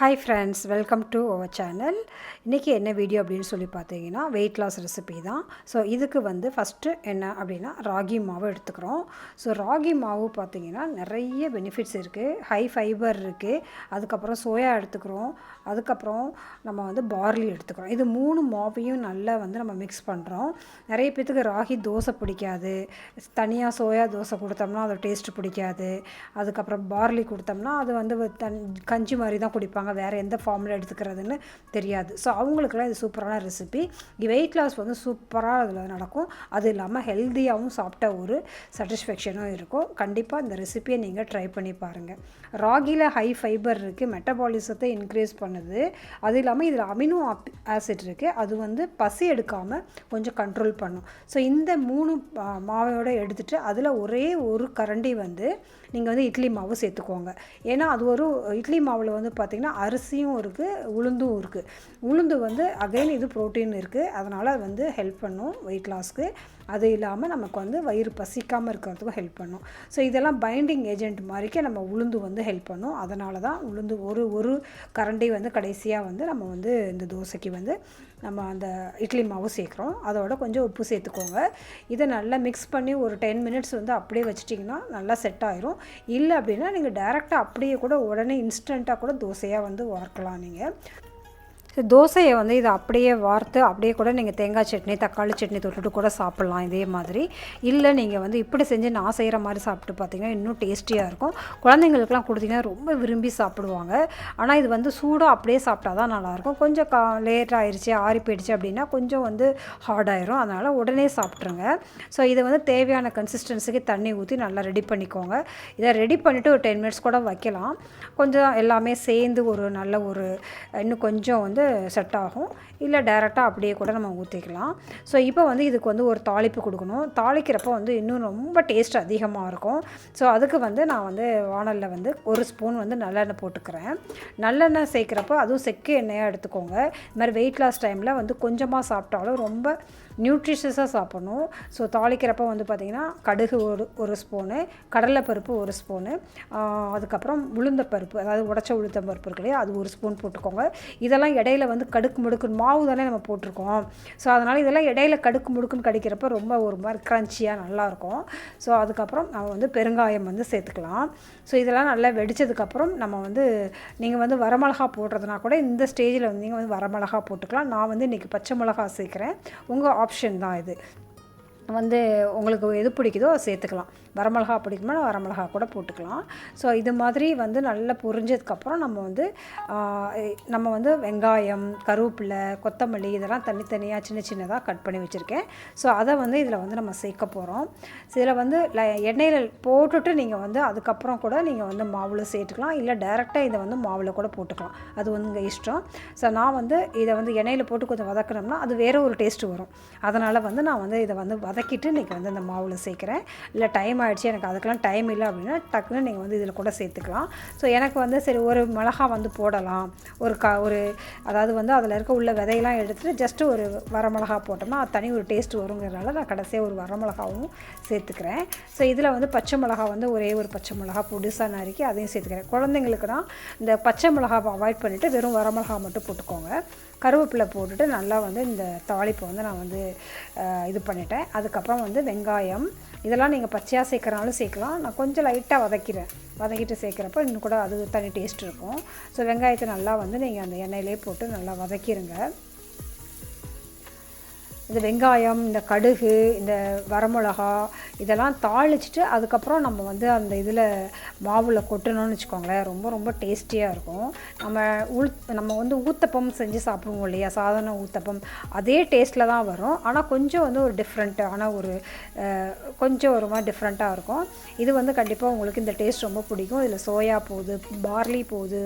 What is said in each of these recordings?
Hi friends, welcome to our channel. இன்றைக்கி என்ன video அப்படின்னு சொல்லி பார்த்தீங்கன்னா வெயிட் லாஸ் ரெசிபி தான். ஸோ இதுக்கு ஃபஸ்ட்டு என்ன அப்படின்னா ராகி மாவு எடுத்துக்கிறோம். ஸோ ராகி மாவு பார்த்திங்கன்னா நிறைய பெனிஃபிட்ஸ் இருக்குது. ஹை ஃபைபர் இருக்குது. அதுக்கப்புறம் சோயா எடுத்துக்கிறோம். அதுக்கப்புறம் நம்ம பார்லி எடுத்துக்கிறோம். இது 3 மாவையும் நல்லா நம்ம மிக்ஸ் பண்ணுறோம். நிறைய பேத்துக்கு ராகி தோசை பிடிக்காது. தனியாக சோயா தோசை கொடுத்தோம்னா அது டேஸ்ட்டு பிடிக்காது. அதுக்கப்புறம் பார்லி கொடுத்தோம்னா அது கஞ்சி மாதிரி தான் குடிப்பாங்க. வேறு எந்த ஃபார்மில் எடுத்துக்கிறதுன்னு தெரியாது. ஸோ அவங்களுக்குலாம் இது சூப்பரான ரெசிபி. வெயிட் லாஸ் சூப்பராக அதில் நடக்கும். அது இல்லாமல் ஹெல்த்தியாகவும் சாப்பிட்ட ஒரு சாட்டிஸ்ஃபேக்ஷனும் இருக்கும். கண்டிப்பாக இந்த ரெசிபியை நீங்கள் ட்ரை பண்ணி பாருங்கள். ராகியில் ஹை ஃபைபர் இருக்குது, மெட்டபாலிசத்தை இன்க்ரீஸ் பண்ணுது. அது இல்லாமல் இதில் அமினோ ஆசிட் இருக்குது. அது பசி எடுக்காமல் கொஞ்சம் கண்ட்ரோல் பண்ணும். ஸோ இந்த 3 மாவோடு எடுத்துகிட்டு அதில் ஒரே ஒரு கரண்டி நீங்கள் இட்லி மாவு சேர்த்துக்கோங்க. ஏன்னா அது ஒரு இட்லி மாவில் பார்த்திங்கன்னா அரிசியும் இருக்குது, உளுந்தும் இருக்குது. உளுந்து அகைன் இது ப்ரோட்டீன் இருக்குது. அதனால் அது ஹெல்ப் பண்ணும் வெயிட் லாஸ்க்கு. அது இல்லாமல் நமக்கு வயிறு பசிக்காமல் இருக்கிறதுக்கும் ஹெல்ப் பண்ணும். ஸோ இதெல்லாம் பைண்டிங் ஏஜென்ட் மாதிரிக்கே நம்ம உளுந்து ஹெல்ப் பண்ணும். அதனால தான் உளுந்து ஒரு கரண்டி கடைசியாக நம்ம இந்த தோசைக்கு நம்ம அந்த இட்லி மாவு சேர்க்குறோம். அதோட கொஞ்சம் உப்பு சேர்த்துக்கோங்க. இதை நல்லா மிக்ஸ் பண்ணி ஒரு 10 மினிட்ஸ் அப்படியே வச்சிட்டிங்கன்னா நல்லா செட் ஆயிரும். இல்லை அப்படின்னா நீங்கள் டைரெக்டாக அப்படியே கூட உடனே இன்ஸ்டண்ட்டாக கூட தோசையாக வார்க்கலாம். நீங்கள் தோசையை இதை அப்படியே வார்த்து அப்படியே கூட நீங்கள் தேங்காய் சட்னி, தக்காளி சட்னி தொட்டுட்டு கூட சாப்பிட்லாம். இதே மாதிரி இல்லை நீங்கள் இப்படி செஞ்சு நான் செய்கிற மாதிரி சாப்பிட்டு பார்த்தீங்கன்னா இன்னும் டேஸ்டியாக இருக்கும். குழந்தைங்களுக்குலாம் கொடுத்தீங்கன்னா ரொம்ப விரும்பி சாப்பிடுவாங்க. ஆனால் இது சூடாக அப்படியே சாப்பிட்டா தான் நல்லாயிருக்கும். கொஞ்சம் லேட் ஆயிடுச்சு, ஆறி போயிடுச்சு அப்படின்னா கொஞ்சம் ஹார்டாயிரும். அதனால் உடனே சாப்பிட்ருங்க. ஸோ இதை தேவையான கன்சிஸ்டன்சிக்கு தண்ணி ஊற்றி நல்லா ரெடி பண்ணிக்கோங்க. இதை ரெடி பண்ணிவிட்டு ஒரு 10 மினிட்ஸ் கூட வைக்கலாம். கொஞ்சம் எல்லாமே சேர்ந்து ஒரு நல்ல ஒரு இன்னும் கொஞ்சம் செட் ஆகும். இல்லை டைரெக்டாக அப்படியே கூட நம்ம ஊற்றிக்கலாம். ஸோ இப்போ இதுக்கு ஒரு தாளிப்பு கொடுக்கணும். தாளிக்கிறப்போ இன்னும் ரொம்ப டேஸ்ட் அதிகமாக இருக்கும். ஸோ அதுக்கு நான் வானலில் 1 ஸ்பூன் நல்லெண்ணெய் போட்டுக்கிறேன். நல்லெண்ணெய் சேர்க்குறப்போ அதுவும் செக்கு எண்ணெயாக எடுத்துக்கோங்க. இது மாதிரி வெயிட் லாஸ் டைமில் கொஞ்சமாக சாப்பிட்டாலும் ரொம்ப நியூட்ரிஷியஸாக சாப்பிடணும். ஸோ தாளிக்கிறப்போ பார்த்திங்கன்னா கடுகு ஒரு ஸ்பூனு, கடலைப்பருப்பு 1 ஸ்பூனு, அதுக்கப்புறம் உளுந்தப்பருப்பு, அதாவது உடச்ச உளுத்தம்பருப்பு இருக்கு இல்லையா, அது 1 ஸ்பூன் போட்டுக்கோங்க. இதெல்லாம் இடையில கடுக்கு முடுக்குன்னு மாவு தானே நம்ம போட்டிருக்கோம். ஸோ அதனால் இதெல்லாம் இடையில கடுக்கு முடுக்குன்னு கடிக்கிறப்ப ரொம்ப ஒரு மாதிரி க்ரன்ச்சியாக நல்லாயிருக்கும். ஸோ அதுக்கப்புறம் நம்ம பெருங்காயம் சேர்த்துக்கலாம். ஸோ இதெல்லாம் நல்லா வெடித்ததுக்கப்புறம் நம்ம நீங்கள் வரமிளகா போடுறதுனா கூட இந்த ஸ்டேஜில் நீங்கள் வரமிளகா போட்டுக்கலாம். நான் இன்றைக்கி பச்சை மிளகா சேர்க்குறேன். உங்கள் ஆப்ஷன் தான் இது. உங்களுக்கு எது பிடிக்குதோ அதை சேர்த்துக்கலாம். வரமிளகா பிடிக்குமா வரமிளகா கூட போட்டுக்கலாம். ஸோ இது மாதிரி நல்லா பொரிஞ்சதுக்கப்புறம் நம்ம வெங்காயம், கருவேப்பிலை, கொத்தமல்லி இதெல்லாம் தனித்தனியாக சின்ன சின்னதாக கட் பண்ணி வச்சுருக்கேன். ஸோ அதை இதில் நம்ம சேர்க்க போகிறோம். இதில் எண்ணெயில் போட்டுட்டு நீங்கள் அதுக்கப்புறம் கூட நீங்கள் மாவில் சேர்த்துக்கலாம். இல்லை டைரெக்டாக இதை மாவில் கூட போட்டுக்கலாம். அது உங்கள் இஷ்டம். ஸோ நான் இதை எண்ணெயில் போட்டு கொஞ்சம் வதக்கணும்னா அது வேறு ஒரு டேஸ்ட்டு வரும். அதனால் நான் இதை வதக்கிட்டு இன்றைக்கி இந்த மாவில் சேர்க்குறேன். இல்லை டைம் ஆகிடுச்சு, எனக்கு அதுக்கெல்லாம் டைம் இல்லை அப்படின்னா டக்குன்னு நீங்கள் இதில் கூட சேர்த்துக்கலாம். ஸோ எனக்கு சரி ஒரு மிளகா போடலாம். ஒரு அதாவது அதில் இருக்க உள்ள விதையெல்லாம் எடுத்துகிட்டு ஜஸ்ட்டு ஒரு வரமிளகா போட்டோம்னா அது தனி ஒரு டேஸ்ட் வருங்கிறதுனால நான் கடைசியாக ஒரு வரமிளகாவும் சேர்த்துக்கிறேன். ஸோ இதில் பச்சை மிளகா ஒரே ஒரு பச்சை மிளகா பொடிசாக நறுக்கி அதையும் சேர்த்துக்கிறேன். குழந்தைங்களுக்குனா இந்த பச்சை மிளகாவை அவாய்ட் பண்ணிவிட்டு வெறும் வரமிளகா மட்டும் போட்டுக்கோங்க. கருவேப்பிலை போட்டுட்டு நல்லா இந்த தாளிப்பை நான் இது பண்ணிட்டேன். அதுக்கப்புறம் வெங்காயம் இதெல்லாம் நீங்கள் பச்சையாக சேர்க்குறனாலும் சேர்க்கலாம். நான் கொஞ்சம் லைட்டாக வதக்கிட்டு சேர்க்குறப்ப இன்னும் கூட அது தனி டேஸ்ட் இருக்கும். ஸோ வெங்காயத்தை நல்லா நீங்கள் அந்த எண்ணெயிலே போட்டு நல்லா வதக்கிடுங்க. இந்த வெங்காயம், இந்த கடுகு, இந்த வரமிளகா இதெல்லாம் தாளிச்சிட்டு அதுக்கப்புறம் நம்ம அந்த இதில் மாவில் கொட்டணும்னு வச்சுக்கோங்களேன். ரொம்ப ரொம்ப டேஸ்டியாக இருக்கும். நம்ம ஊத்தப்பம் செஞ்சு சாப்பிடுவோம் இல்லையா, சாதாரண ஊத்தப்பம் அதே டேஸ்ட்டில் தான் வரும். ஆனால் கொஞ்சம் ஒரு டிஃப்ரெண்ட்டான கொஞ்சம் ஒரு மாதிரி டிஃப்ரெண்ட்டாக இருக்கும். இது கண்டிப்பாக உங்களுக்கு இந்த டேஸ்ட் ரொம்ப பிடிக்கும். இதில் சோயா போகுது, பார்லி போகுது,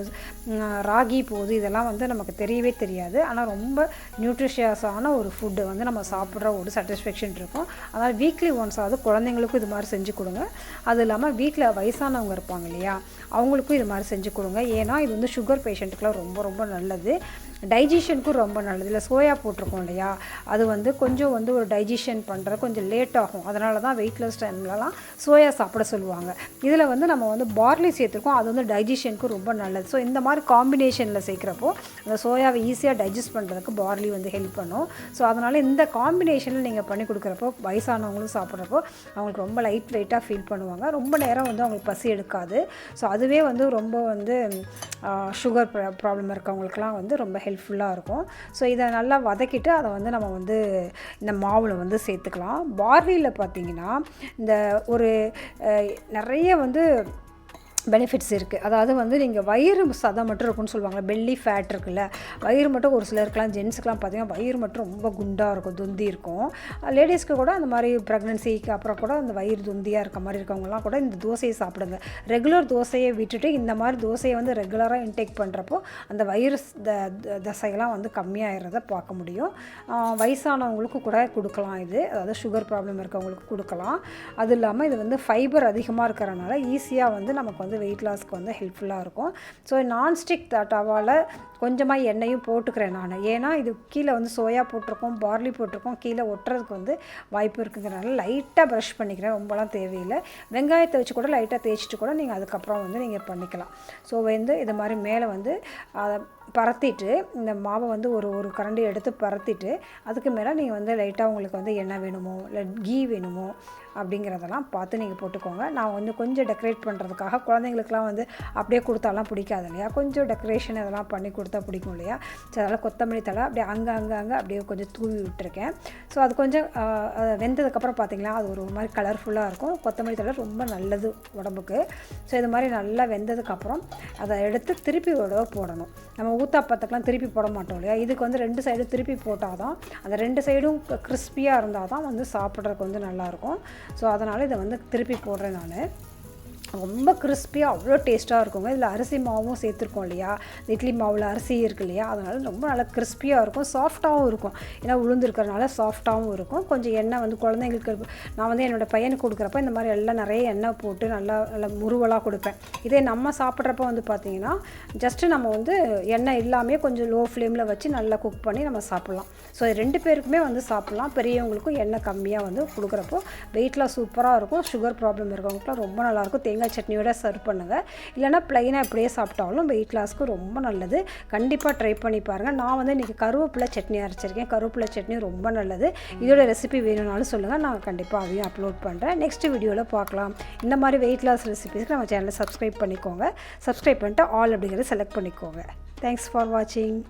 ராகி போகுது. இதெல்லாம் நமக்கு தெரியவே தெரியாது. ஆனால் ரொம்ப நியூட்ரிஷியஸான ஒரு ஃபுட்டு நம்ம சாப்பிட்ற ஒரு சாட்டிஸ்ஃபேக்ஷன் இருக்கும். அதனால் வீக்லி ஒன்ஸ் ஆகுது குழந்தைங்களுக்கும் இது மாதிரி செஞ்சு கொடுங்க. அது இல்லாமல் வீட்டில் வயசானவங்க இருப்பாங்க இல்லையா, அவங்களுக்கும் இது மாதிரி செஞ்சு கொடுங்க. ஏன்னா இது சுகர் பேஷண்ட்டுக்கெலாம் ரொம்ப ரொம்ப நல்லது. டைஜஷனுக்கும் ரொம்ப நல்லது. இல்லை சோயா போட்டிருக்கோம் இல்லையா, அது வந்து கொஞ்சம் வந்து ஒரு டைஜஷன் பண்ணுறது கொஞ்சம் லேட் ஆகும். அதனால தான் வெயிட்லெஸ் டைம்லலாம் சோயா சாப்பிட சொல்லுவாங்க. இதில் வந்து நம்ம வந்து பார்லி சேர்த்துருக்கோம், அது வந்து டைஜஷனுக்கு ரொம்ப நல்லது. ஸோ இந்த மாதிரி காம்பினேஷனில் சேர்க்குறப்போ அந்த சோயாவை ஈஸியாக டைஜஸ்ட் பண்ணுறதுக்கு பார்லி வந்து ஹெல்ப் பண்ணும். ஸோ அதனால் இந்த காம்பினேஷனில் நீங்கள் பண்ணி கொடுக்குறப்போ வயசானவங்களும் சாப்பிட்றப்போ அவங்களுக்கு ரொம்ப லைட் வெயிட்டாக ஃபீல் பண்ணுவாங்க. ரொம்ப நேரம் வந்து அவங்களுக்கு பசி எடுக்காது. ஸோ அதுவே வந்து ரொம்ப வந்து சுகர் ப்ராப்ளம் இருக்கவங்களுக்குலாம் வந்து ரொம்ப ஹெல்ப்ஃபுல்லாக இருக்கும். ஸோ இதை நல்லா வதக்கிட்டு அதை வந்து நம்ம வந்து இந்த மாவில் வந்து சேர்த்துக்கலாம். பார்லியில் பார்த்திங்கன்னா இந்த ஒரு நிறைய வந்து பெனிஃபிட்ஸ் இருக்குது. அதாவது வந்து நீங்கள் வயிறு சதம் மட்டும் இருக்குன்னு சொல்லுவாங்க, பெல்லி ஃபேட் இருக்குல்ல, வயிறு மட்டும் ஒரு சிலருக்குலாம் ஜென்ஸுக்கெலாம் பார்த்திங்கன்னா வயிறு மட்டும் ரொம்ப குண்டாக இருக்கும், துந்தி இருக்கும். லேடிஸ்க்கு கூட அந்த மாதிரி ப்ரெக்னன்சிக்கு அப்புறம் கூட அந்த வயிறு துந்தியாக இருக்க மாதிரி இருக்கவங்கலாம் கூட இந்த தோசையை சாப்பிடுங்க. ரெகுலர் தோசையை விட்டுட்டு இந்த மாதிரி தோசையை வந்து ரெகுலராக இன்டேக் பண்ணுறப்போ அந்த வயிறு தசையெல்லாம் வந்து கம்மியாகிறத பார்க்க முடியும். வயசானவங்களுக்கு கூட கொடுக்கலாம் இது, அதாவது சுகர் ப்ராப்ளம் இருக்கவங்களுக்கு கொடுக்கலாம். அது இல்லாமல் இது வந்து ஃபைபர் அதிகமாக இருக்கிறனால ஈஸியாக வந்து நமக்கு வந்து வெயிட் லாஸ்க்கு வந்து ஹெல்ப்ஃபுல்லாக இருக்கும். ஸோ நான்ஸ்டிக் தவாவில் கொஞ்சமாக எண்ணெயும் போட்டுக்கிறேன் நான். ஏன்னா இது கீழே வந்து சோயா போட்டிருக்கோம், பார்லி போட்டிருக்கோம், கீழே ஒட்டுறதுக்கு வந்து வாய்ப்பு இருக்குங்கிறனால லைட்டாக ப்ரஷ் பண்ணிக்கிறேன், ரொம்பலாம் தேவையில்லை. வெங்காயத்தை வச்சு கூட லைட்டாக தேய்ச்சிட்டு கூட நீங்கள் அதுக்கப்புறம் வந்து நீங்கள் பண்ணிக்கலாம். ஸோ வந்து இது மாதிரி மேலே வந்து அதை பரத்திட்டு இந்த மாவை வந்து ஒரு கரண்டி எடுத்து பரத்திட்டு அதுக்கு மேலே நீங்கள் வந்து லைட்டாக உங்களுக்கு வந்து எண்ணெய் வேணுமோ இல்லை கீ வேணுமோ அப்படிங்கிறதெல்லாம் பார்த்து நீங்கள் போட்டுக்கோங்க. நான் வந்து கொஞ்சம் டெக்கரேட் பண்ணுறதுக்காக, குழந்தைங்களுக்குலாம் வந்து அப்படியே கொடுத்தாலாம் பிடிக்காது இல்லையா, கொஞ்சம் டெக்கரேஷன் இதெல்லாம் பண்ணி கொடுத்தா பிடிக்கும் இல்லையா. ஸோ அதனால் கொத்தமல்லி தழை அப்படியே அங்கே அப்படியே கொஞ்சம் தூவி விட்டுருக்கேன். ஸோ அது கொஞ்சம் வெந்ததுக்கப்புறம் பார்த்திங்கன்னா அது ஒரு மாதிரி கலர்ஃபுல்லாக இருக்கும். கொத்தமல்லி தழை ரொம்ப நல்லது உடம்புக்கு. ஸோ இது மாதிரி நல்லா வெந்ததுக்கப்புறம் அதை எடுத்து திருப்பி போடணும். நம்ம ஊத்தாப்பத்துக்கெலாம் திருப்பி போட மாட்டோம் இல்லையா, இதுக்கு வந்து 2 சைடு திருப்பி போட்டால் தான் அந்த 2 சைடும் கிறிஸ்பியாக இருந்தால் தான் வந்து சாப்பிட்றதுக்கு வந்து நல்லாயிருக்கும். ஸோ அதனால் இதை வந்து திருப்பி போடுறேன் நான். ரொம்ப கிறிஸ்பியாக அவ்வளோ டேஸ்ட்டாக இருக்குங்க. இதில் அரிசி மாவும் சேர்த்துருக்கோம் இல்லையா, இட்லி மாவில் அரிசி இருக்கு இல்லையா, அதனால் ரொம்ப நல்லா கிறிஸ்பியாக இருக்கும், சாஃப்டாகவும் இருக்கும். ஏன்னா உளுந்துருக்கிறதுனால சாஃப்டாகவும் இருக்கும். கொஞ்சம் எண்ணெய் வந்து குழந்தைங்களுக்கு நான் வந்து என்னோடய பையனுக்கு கொடுக்குறப்ப இந்த மாதிரி எல்லாம் நிறைய எண்ணெய் போட்டு நல்லா முருவலாக கொடுப்பேன். இதே நம்ம சாப்பிட்றப்ப வந்து பார்த்திங்கன்னா ஜஸ்ட்டு நம்ம வந்து எண்ணெய் இல்லாமல் கொஞ்சம் லோ ஃப்ளேமில் வச்சு நல்லா குக் பண்ணி நம்ம சாப்பிட்லாம். ஸோ 2 பேருக்குமே வந்து சாப்பிட்லாம். பெரியவங்களுக்கும் எண்ணெய் கம்மியாக வந்து கொடுக்குறப்போ வெயிட்லாம் சூப்பராக இருக்கும். சுகர் ப்ராப்ளம் இருக்கவங்களுக்குலாம் ரொம்ப நல்லாயிருக்கும். தேங்காய் சட்னியோட சர்வ் பண்ணுங்கள். இல்லைனா ப்ளைனாக இப்படியே சாப்பிட்டாலும் வெயிட் லாஸ்க்கு ரொம்ப நல்லது. கண்டிப்பாக ட்ரை பண்ணி பாருங்கள். நான் வந்து இன்றைக்கி கருவேப்பிலை சட்னி அரைச்சிருக்கேன். கருவேப்பிலை சட்னி ரொம்ப நல்லது. இதோட ரெசிபி வேணும்னாலும் சொல்லுங்கள், நான் கண்டிப்பாக அதையும் அப்லோட் பண்ணுறேன். நெக்ஸ்ட் வீடியோவில் பார்க்கலாம். இந்த மாதிரி வெயிட் லாஸ் ரெசிபிஸ்க்கு நம்ம சேனலை சப்ஸ்கிரைப் பண்ணிக்கோங்க. சப்ஸ்கிரைப் பண்ணிட்டு ஆல் அப்படிங்கிறத செலக்ட் பண்ணிக்கோங்க. தேங்க்ஸ் ஃபார் வாட்சிங்.